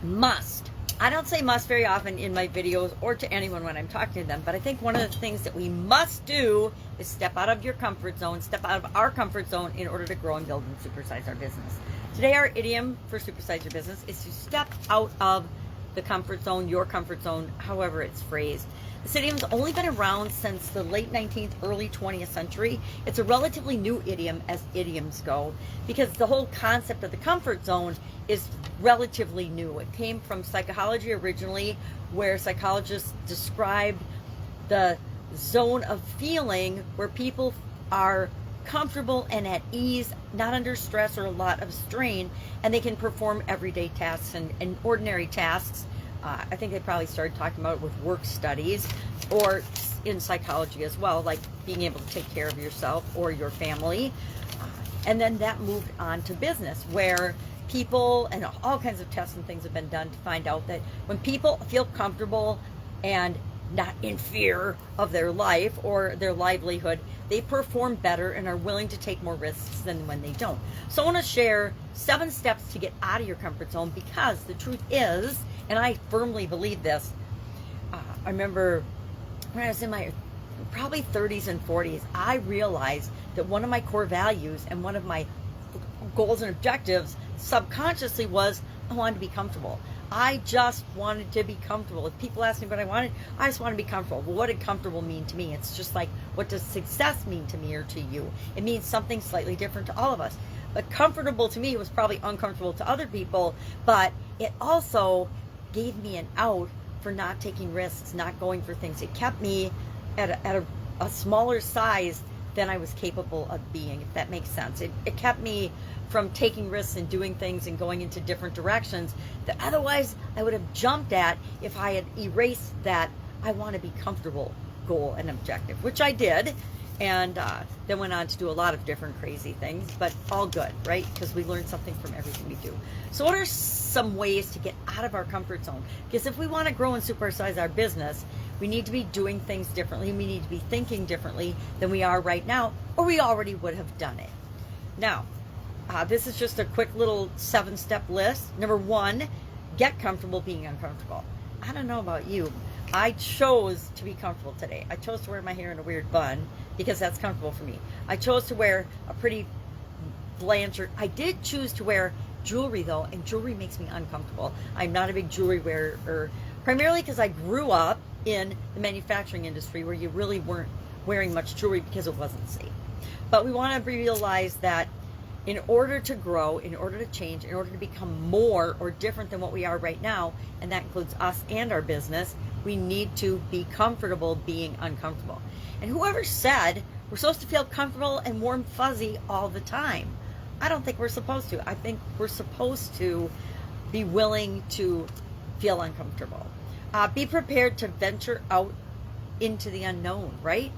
Must. I don't say must very often in my videos or to anyone when I'm talking to them, but I think one of the things that we must do is step out of your comfort zone, step out of our comfort zone in order to grow and build and supersize our business. Today, our idiom for supersize your business is to step out of the comfort zone, your comfort zone, however it's phrased. This idiom's only been around since the late 19th, early 20th century. It's a relatively new idiom as idioms go, because the whole concept of the comfort zone is relatively new. It came from psychology originally, where psychologists described the zone of feeling where people are comfortable and at ease, not under stress or a lot of strain, and they can perform everyday tasks and ordinary tasks. I think they probably started talking about it with work studies or in psychology as well, like being able to take care of yourself or your family. And then that moved on to business, where people and all kinds of tests and things have been done to find out that when people feel comfortable and not in fear of their life or their livelihood, they perform better and are willing to take more risks than when they don't. So I want to share 7 steps to get out of your comfort zone, because the truth is, and I firmly believe this, I remember when I was in my probably 30s and 40s, I realized that one of my core values and one of my goals and objectives subconsciously was I wanted to be comfortable. I just wanted to be comfortable. If people ask me what I wanted, I just want to be comfortable. Well, what did comfortable mean to me? It's just like, what does success mean to me or to you? It means something slightly different to all of us. But comfortable to me was probably uncomfortable to other people, but it also gave me an out for not taking risks, not going for things. It kept me at a smaller size than I was capable of being, if that makes sense. It kept me from taking risks and doing things and going into different directions that otherwise I would have jumped at if I had erased that I want to be comfortable goal and objective, which I did, and then went on to do a lot of different crazy things, but all good, right? Because we learn something from everything we do. So what are some ways to get out of our comfort zone? Because if we want to grow and supersize our business, we need to be doing things differently. We need to be thinking differently than we are right now, or we already would have done it. Now, this is just a quick little 7-step list. Number 1, get comfortable being uncomfortable. I don't know about you. I chose to be comfortable today. I chose to wear my hair in a weird bun because that's comfortable for me. I chose to wear a pretty bland shirt. I did choose to wear jewelry though, and jewelry makes me uncomfortable. I'm not a big jewelry wearer, primarily because I grew up in the manufacturing industry where you really weren't wearing much jewelry because it wasn't safe. But we want to realize that in order to grow, in order to change, in order to become more or different than what we are right now, and that includes us and our business, we need to be comfortable being uncomfortable. And whoever said we're supposed to feel comfortable and warm fuzzy all the time? I don't think we're supposed to. I think we're supposed to be willing to feel uncomfortable. Be prepared to venture out into the unknown, right?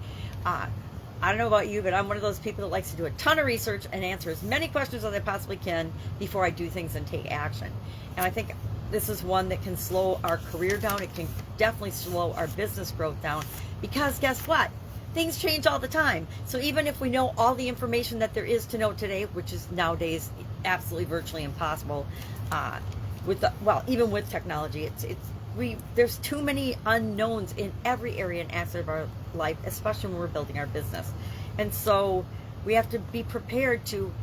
I don't know about you, but I'm one of those people that likes to do a ton of research and answer as many questions as I possibly can before I do things and take action. And I think this is one that can slow our career down. It can definitely slow our business growth down, because guess what? Things change all the time. So even if we know all the information that there is to know today, which is nowadays absolutely virtually impossible, even with technology, there's too many unknowns in every area and aspect of our life, especially when we're building our business. And so we have to be prepared to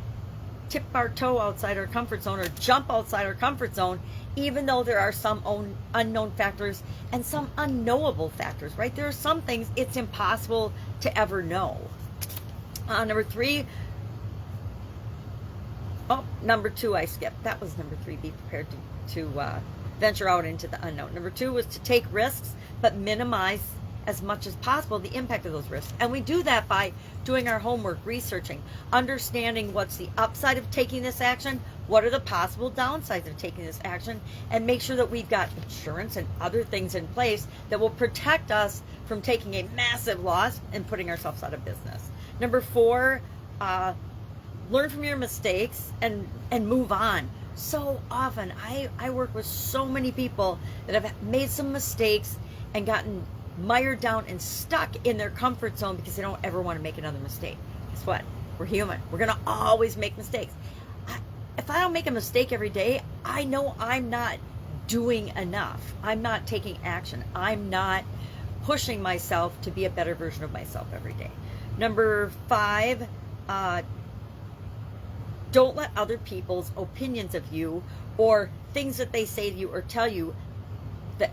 tip our toe outside our comfort zone or jump outside our comfort zone, even though there are some unknown factors and some unknowable factors, right? There are some things it's impossible to ever know. Number 2, I skipped. That was number 3, be prepared to venture out into the unknown. Number 2 was to take risks, but minimize as much as possible the impact of those risks. And we do that by doing our homework, researching, understanding what's the upside of taking this action, what are the possible downsides of taking this action, and make sure that we've got insurance and other things in place that will protect us from taking a massive loss and putting ourselves out of business. Number 4, learn from your mistakes and move on. So often, I work with so many people that have made some mistakes and gotten mired down and stuck in their comfort zone because they don't ever want to make another mistake. Guess what? We're human. We're going to always make mistakes. If I don't make a mistake every day, I know I'm not doing enough. I'm not taking action. I'm not pushing myself to be a better version of myself every day. Number 5, don't let other people's opinions of you or things that they say to you or tell you that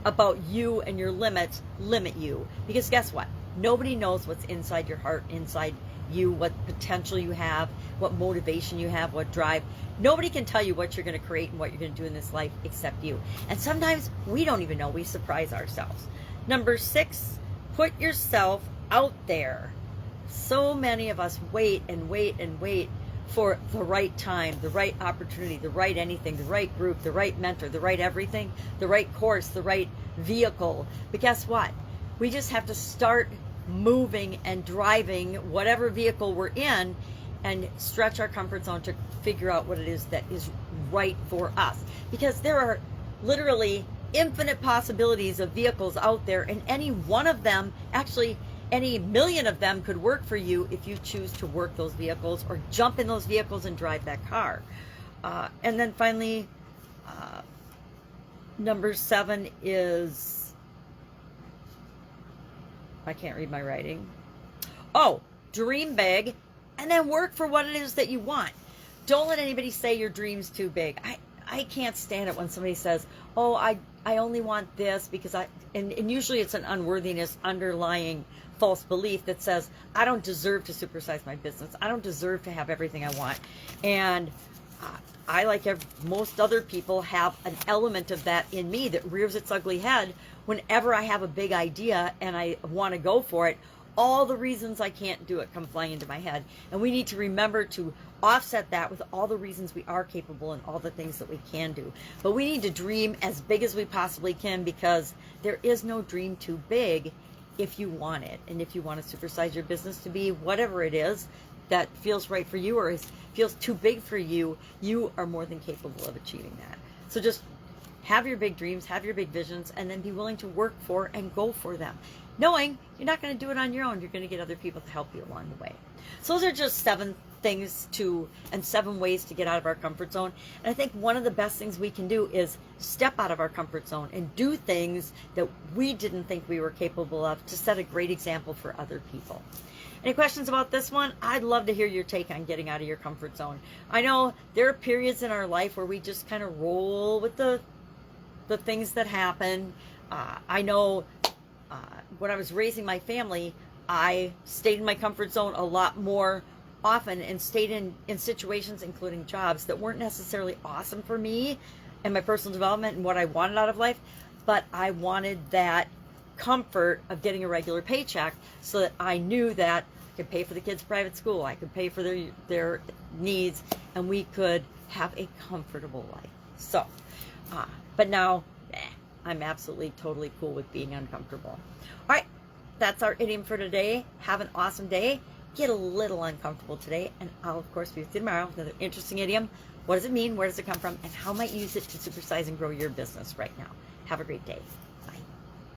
about you and your limits limit you. Because guess what? Nobody knows what's inside your heart, inside you, what potential you have, what motivation you have, what drive. Nobody can tell you what you're going to create and what you're going to do in this life except you. And sometimes we don't even know. We surprise ourselves. Number 6, put yourself out there. So many of us wait and wait and wait for the right time, the right opportunity, the right anything, the right group, the right mentor, the right everything, the right course, the right vehicle. But guess what? We just have to start moving and driving whatever vehicle we're in and stretch our comfort zone to figure out what it is that is right for us. Because there are literally infinite possibilities of vehicles out there, and any one of them, actually any million of them, could work for you if you choose to work those vehicles or jump in those vehicles and drive that car. And then finally, number 7 is, I can't read my writing. Oh, dream big and then work for what it is that you want. Don't let anybody say your dream's too big. I can't stand it when somebody says, oh, I only want this because and usually it's an unworthiness underlying false belief that says, I don't deserve to supersize my business. I don't deserve to have everything I want. And I, like most other people, have an element of that in me that rears its ugly head whenever I have a big idea and I want to go for it. All the reasons I can't do it come flying into my head. And we need to remember to offset that with all the reasons we are capable and all the things that we can do. But we need to dream as big as we possibly can, because there is no dream too big if you want it. And if you want to supersize your business to be whatever it is that feels right for you or feels too big for you, you are more than capable of achieving that. So just have your big dreams, have your big visions, and then be willing to work for and go for them, knowing you're not going to do it on your own. You're going to get other people to help you along the way. So those are just 7 things and 7 ways to get out of our comfort zone. And I think one of the best things we can do is step out of our comfort zone and do things that we didn't think we were capable of to set a great example for other people. Any questions about this one? I'd love to hear your take on getting out of your comfort zone. I know there are periods in our life where we just kind of roll with the things that happen. I know when I was raising my family, I stayed in my comfort zone a lot more often and stayed in situations, including jobs, that weren't necessarily awesome for me and my personal development and what I wanted out of life, but I wanted that comfort of getting a regular paycheck so that I knew that I could pay for the kids' private school, I could pay for their needs, and we could have a comfortable life. So, but now, I'm absolutely, totally cool with being uncomfortable. All right, that's our idiom for today. Have an awesome day. Get a little uncomfortable today, and I'll, of course, be with you tomorrow with another interesting idiom. What does it mean? Where does it come from? And how might you use it to supersize and grow your business right now? Have a great day.